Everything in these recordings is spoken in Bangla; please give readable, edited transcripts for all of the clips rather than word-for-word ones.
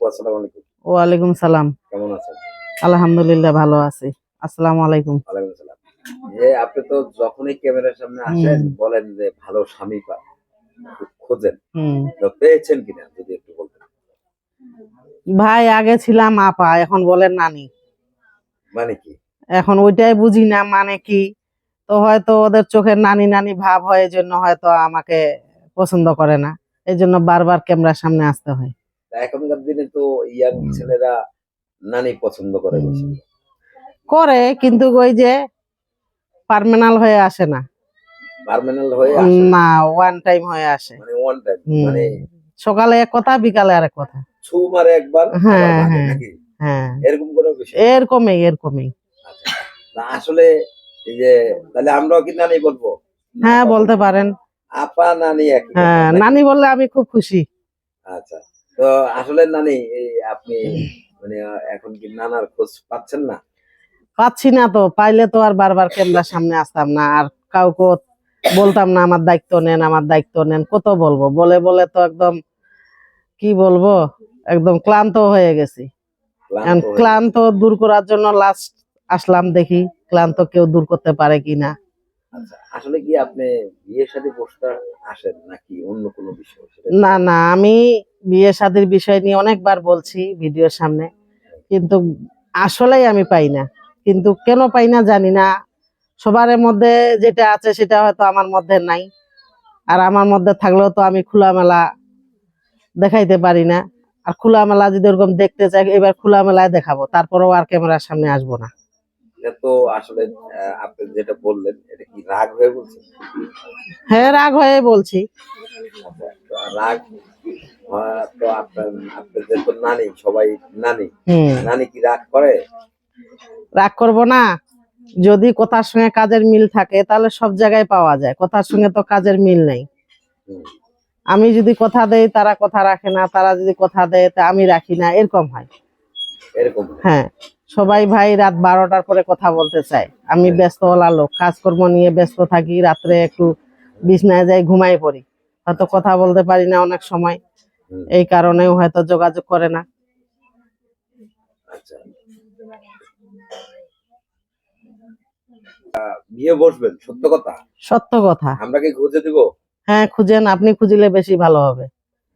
আসসালামু আলাইকুম। ওয়ালাইকুম সালাম। কেমন আছেন? আলহামদুলিল্লাহ ভালো আছি। আসসালামু আলাইকুম। ওয়ালাইকুম আসসালাম। আপনি তো যখনই ক্যামেরার সামনে আসেন বলেন যে ভালো স্বামী খোঁজেন। তো পেয়েছেন কিনা যদি একটু বলতেন। ভাই আগে ছিলাম আপা, এখন বলেন নানি। মানে কি? এখন ওইটাই বুঝি না মানে কি। তো হয়তো ওদের চোখের নানি নানি ভাব হয়, এই জন্য হয়তো আমাকে পছন্দ করে না, এই জন্য বারবার ক্যামেরার সামনে আসতে হয়। এখনকার দিনে তো ইয়াং ছেলেরা নানি পছন্দ করে বেশি। করে, কিন্তু ওই যে পার্মানেন্ট হয়ে আসে না। পার্মানেন্ট হয়ে আসে না, ওয়ান টাইম হয়ে আসে। মানে ওয়ান টাইম মানে সকালে এক কথা, বিকালে আরেক কথা। ছু মারে একবার আবার ভাগে নাকি? হ্যাঁ, এরকম কোনো বিষয়? এরকমই। না আসলে এই যে তাহলে আমরাও কি নানি বলবো? হ্যাঁ, বলতে পারেন। আপা নানি একই কথা হ্যাঁ, নাকি? নানি বললে আমি খুব খুশি। আচ্ছা, তো আসলে নানি এই আপনি মানে এখন কি নানার খোঁজ পাচ্ছেন না? পাচ্ছি না, তো পাইলে তো আর বারবার ক্যামেরার সামনে আসতাম না, আর কাউকে বলতাম না আমার দায়িত্ব নেন, আমার দায়িত্ব নেন। কত বলবো, বলে বলে তো একদম কি বলবো, একদম ক্লান্ত হয়ে গেছি। ক্লান্ত দূর করার জন্য লাস্ট আসলাম, দেখি ক্লান্ত কেউ দূর করতে পারে কিনা। আচ্ছা, আসলে কি আপনি বিয়ের সাথে বসতে আসেন নাকি অন্য কোনো বিষয়? না না, আমি বিয়ে শাদীর বিষয় নিয়ে অনেকবার বলছি ভিডিওর সামনে, কিন্তু আসলেই আমি পাই না। কিন্তু কেন পাই না জানি না। সবার মধ্যে যেটা আছে সেটা হয়তো আমার মধ্যে নাই, আর আমার মধ্যে থাকলেও তো আমি খোলামেলা দেখাইতে পারি না। আর খোলামেলা যদি ওরকম দেখতে চাই, এবার খোলামেলায় দেখাবো, তারপরেও আর ক্যামেরার সামনে আসবো না। এটা তো আসলে আপনি যেটা বললেন এটা কি রাগ হয়ে বলছেন? হ্যাঁ, রাগ হয়ে বলছি। রাগ তো আপনাদের তো নানি, সবাই নানি। নানি কি রাগ করে? রাগ করবো না? যদি কথার সঙ্গে কাজের মিল থাকে তাহলে সব জায়গায় পাওয়া যায়, কথার সঙ্গে তো কাজের মিল নাই। আমি যদি কথা দেই তারা কথা রাখে না, তারা যদি কথা দেয় তা আমি রাখি না, এরকম হয়। এরকম? হ্যাঁ, সবাই ভাই রাত 12টার পরে কথা বলতে চায়। আমি ব্যস্তওয়ালা লোক, কাজকর্ম নিয়ে ব্যস্ত থাকি, রাত্রে একটু বিছনায় যাই, ঘুমাই পড়ি, হয়তো কথা বলতে পারি না অনেক সময়। এই কারণেও হয়তো যোগাযোগ করে না। আচ্ছা, বিয়ে বসবেন? সত্য কথা? সত্য কথা। আমরা কি খুঁজে দিব? হ্যাঁ, খুঁজেন, আপনি খুঁজিলে বেশি ভালো হবে।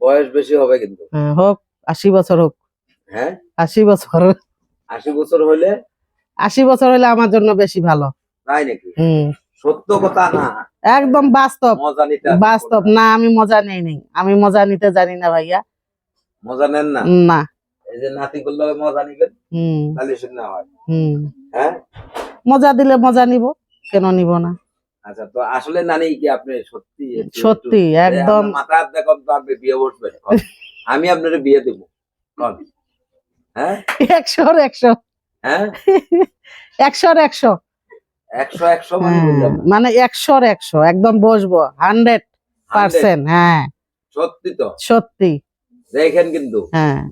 বয়স বেশি হবে কিন্তু। হ্যাঁ, হোক 80 বছর হোক। হ্যাঁ, 80 বছর। 80 বছর হলে? 80 বছর হলে আমার জন্য বেশি ভালো। তাই নাকি? সত্য কথা না, একদম বাস্তব। মজা নিতে বাস্তব না, আমি মজা নেই নেই, আমি মজা নিতে জানি না ভাইয়া। মজা নেন না? না। এই যে নাতি করলে মজা নিবেন, তাহলে শুনে হয়। হ্যাঁ, মজা দিলে মজা নিব, কেন নিব না? আচ্ছা, তো আসলে নানি কি আপনি সত্যি সত্যি একদম মাথা হাত দেখুন তো আপনি বিয়ে বসবেন? আমি আপনার বিয়ে দেব। হ্যাঁ, 100-র 100। হ্যাঁ, 100-র 100। 100 মানে 100-র 100 একদম বসবো 100%। হ্যাঁ, সত্যি তো? সত্যি। দেখেন কিন্তু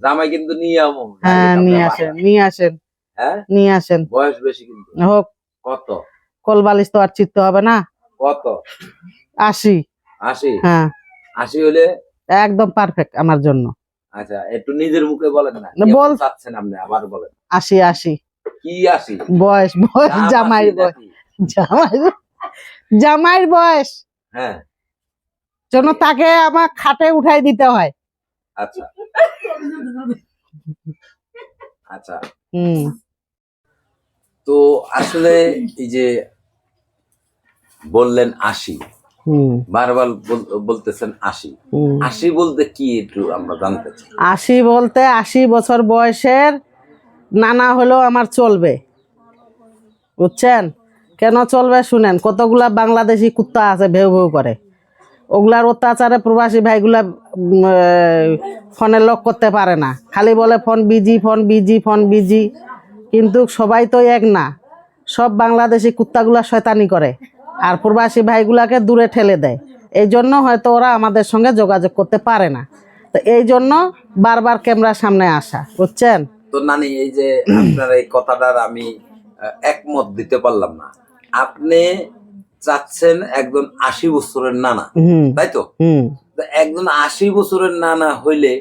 জামাই কিন্তু নিয়ে আমো। হ্যাঁ, নিয়ে আসেন, নিয়ে আসেন। হ্যাঁ, নিয়ে আসেন। বয়স বেশি কিন্তু। হোক। কত? কোলবালিশ তো আর চিত্তে হবে না। কত? 80। 80? হ্যাঁ, 80 হলে একদম পারফেক্ট আমার জন্য। আচ্ছা, একটু নিজের মুখে বলেন না, বল চাচ্ছেন আপনি, আবার বলেন। 80। কি 80? বয়স জামাইয়ের বয়স, জামাইয়ের বয়স। হ্যাঁ, জন্য তাকে আমার খাটে উঠাই দিতে হয়। আচ্ছা আচ্ছা, তো আসলে এই যে বললেন 80, বারবার বলতেছেন 80, 80 বলতে কি একটু আমরা জানতে চাই। 80 বলতে 80 বছর বয়সের নানা হলেও আমার চলবে, বুঝছেন? কেন চলবে শুনেন। কতগুলা বাংলাদেশি কুত্তা আছে ভেউ ভেউ করে, ওগুলার অত্যাচারে প্রবাসী ভাইগুলা ফোনে লক করতে পারে না, খালি বলে phone busy, phone busy, phone busy. কিন্তু সবাই তো এক না, সব বাংলাদেশি কুত্তাগুলা শয়তানি করে আর প্রবাসী ভাইগুলাকে দূরে ঠেলে দেয়। এই জন্য হয়তো ওরা আমাদের সঙ্গে যোগাযোগ করতে পারে না, তো এই জন্য বারবার ক্যামেরার সামনে আসা, বুঝছেন? তো নানি এই যে আপনার এই কথাটার আমি একমত দিতে পারলাম না। আপনি চাচ্ছেন একজন 80 বছরের নানা, তাই তো? একজন 80 বছরের নানা হইলে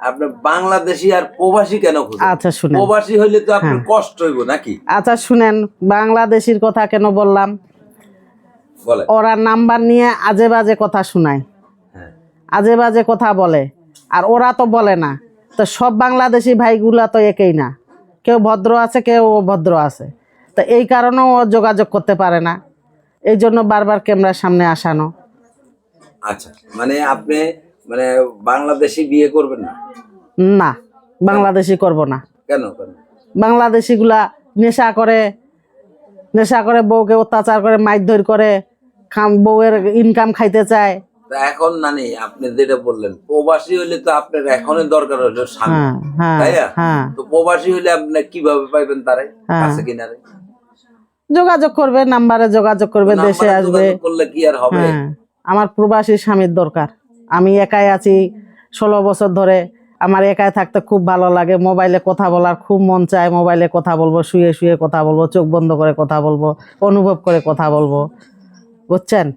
আপনি বাংলাদেশি আর প্রবাসী কেন খুঁজেন? আচ্ছা শুনেন, প্রবাসী হইলে তো আপনার কষ্ট হইব নাকি? আচ্ছা শুনেন, বাংলাদেশির কথা কেন বললাম, বলে ওরা নাম্বার নিয়ে আজে বাজে কথা শোনায়, হ্যাঁ আজে বাজে কথা বলে, আর ওরা তো বলে না। তো সব বাংলাদেশি ভাইগুলা তো একই না, কেউ ভদ্র আছে কেউ অভদ্র আছে। তো এই কারণেও ও যোগাযোগ করতে পারে না, এই জন্য বারবার ক্যামেরার সামনে আসানো। আচ্ছা, মানে আপনি মানে বাংলাদেশি বিয়ে করবেন না? না, বাংলাদেশি করব না। কেন কেন? বাংলাদেশিগুলা নেশা করে, নেশা করে বউকে অত্যাচার করে, মারধর করে, বউয়ের ইনকাম খাইতে চায়। তা এখন নানি আপনি যেটা বললেন প্রবাসী হইলে তো আপনার এখনই দরকার হলো স্বামী, হ্যাঁ হ্যাঁ তাই না? হ্যাঁ, তো প্রবাসী হইলে আপনি কিভাবে পাইবেন তারে কাছে কিনারে? যোগাযোগ করবে, নাম্বারে যোগাযোগ করবে, দেশে নাম্বারে আসবে। যোগাযোগ করলে কি আর হবে? হ্যাঁ, আমার প্রবাসী স্বামীর দরকার। আমি একাই আছি 16 বছর ধরে, আমার একাই থাকতে খুব ভালো লাগে। মোবাইলে কথা বলার খুব মন চায়, মোবাইলে কথা বলবো, শুয়ে শুয়ে কথা বলবো, চোখ বন্ধ করে কথা বলবো, অনুভব করে কথা বলবো, বুঝছেন?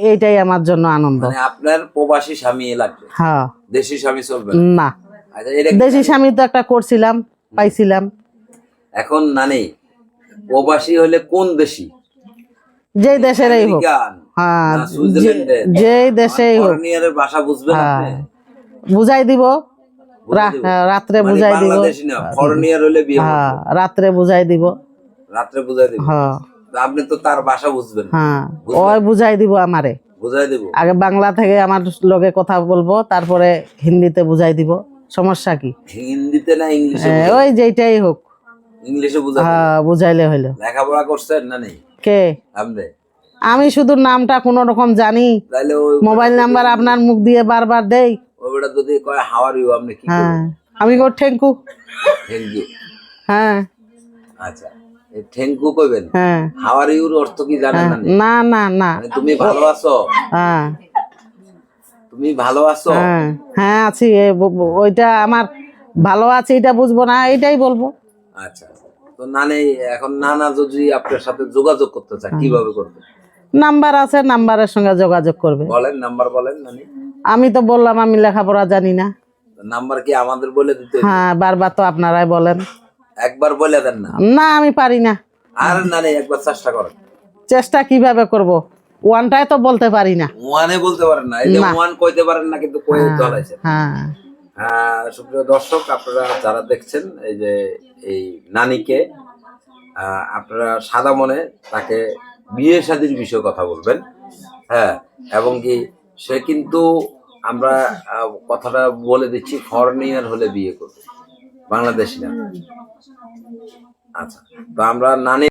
এইটাই আমার জন্য আনন্দ। মানে আপনার প্রবাসী স্বামী লাগবে, হ্যাঁ, দেশি স্বামী চলবে না? না, আচ্ছা, এটা দেশি স্বামী তো একটা করছিলাম, পাইছিলাম। এখন নানি প্রবাসী হলে কোন দেশি? যেই দেশেরই হোক, আমেরিকান হ্যাঁ, না সুইজারল্যান্ডের? যেই দেশেই হোক, ফরেনিয়ারের ভাষা বুঝবেন আপনি? বুঝাই দিব, বুঝে দিব? রাত্রে মানে বুঝাই দিব। বাংলাদেশি না, ফরেনিয়ার হলে বিয়ে হ্যাঁ, করবেন? রাত্রে বুঝাই দিব। রাত্রে বুঝাই দিব? হ্যাঁ তো আপনি তো তার ভাষা বুঝবেন না। হ্যাঁ, ওই বুঝাই দিব আমারে। বুঝাই দিব? আগে বাংলা থেকে আমার লগে কথা বলবো, তারপরে হিন্দিতে বুঝাই দিব। সমস্যা কি? হিন্দিতে না ইংলিশে? ওই যেইটাই হোক, ইংলিশে বুঝাই দিব? হ্যাঁ, বুঝাইলে হইলো। লেখাপড়া করছেন না নেই কে? আপনি? আমি শুধু নামটা কোন রকম জানি, তাহলে ওই মোবাইল নাম্বার আপনার মুখ দিয়ে বারবার দেই। ওইটা যদি কয় হাউ আর ইউ, আপনি কি হ্যাঁ, করবেন? আমি গো ঠেঙ্কু। Thank you. হ্যাঁ আচ্ছা, এই থ্যাংক ইউ কইবেন? হ্যাঁ, হাউ আর ইউর অর্থ কি জানেন হ্যাঁ, না? না না না, মানে তুমি ভালো আছো? হ্যাঁ তুমি ভালো আছো? হ্যাঁ হ্যাঁ আছি। ওইটা আমার ভালো আছে এটা বুঝবো না, এইটাই বলবো। আচ্ছা, তো নানি এখন নানা যদি আপনার সাথে যোগাযোগ করতে চায় কিভাবে করবে? নাম্বার আছে, নাম্বারের সঙ্গে যোগাযোগ করবে। বলেন, নাম্বার বলেন নানি। আমি তো বললাম আমি লেখাপড়া জানি না। নাম্বার কি আমাদের বলে দিতে? হ্যাঁ, বারবার তো আপনারাই বলেন। একবার বলে দেন না। না, আমি পারি না। আর নানি একবার চেষ্টা করেন। চেষ্টা কিভাবে করব? ওয়ানটাই তো বলতে পারি না। ওয়ানে বলতে পারেন না? এই যে না। ওয়ান কইতে পারেন না কিন্তু কই ধরাইছেন। হ্যাঁ সুপ্রিয় দর্শক, আপনারা যারা দেখছেন এই যে এই নানিকে, আপনারা সাদা মনে তাকে বিয়ে শাদীর বিষয়ে কথা বলবেন। হ্যাঁ, এবং কি সে কিন্তু আমরা কথাটা বলে দিচ্ছি, ফরেনিয়ার হলে বিয়ে করবে, বাংলাদেশি না। আচ্ছা, তো আমরা নানি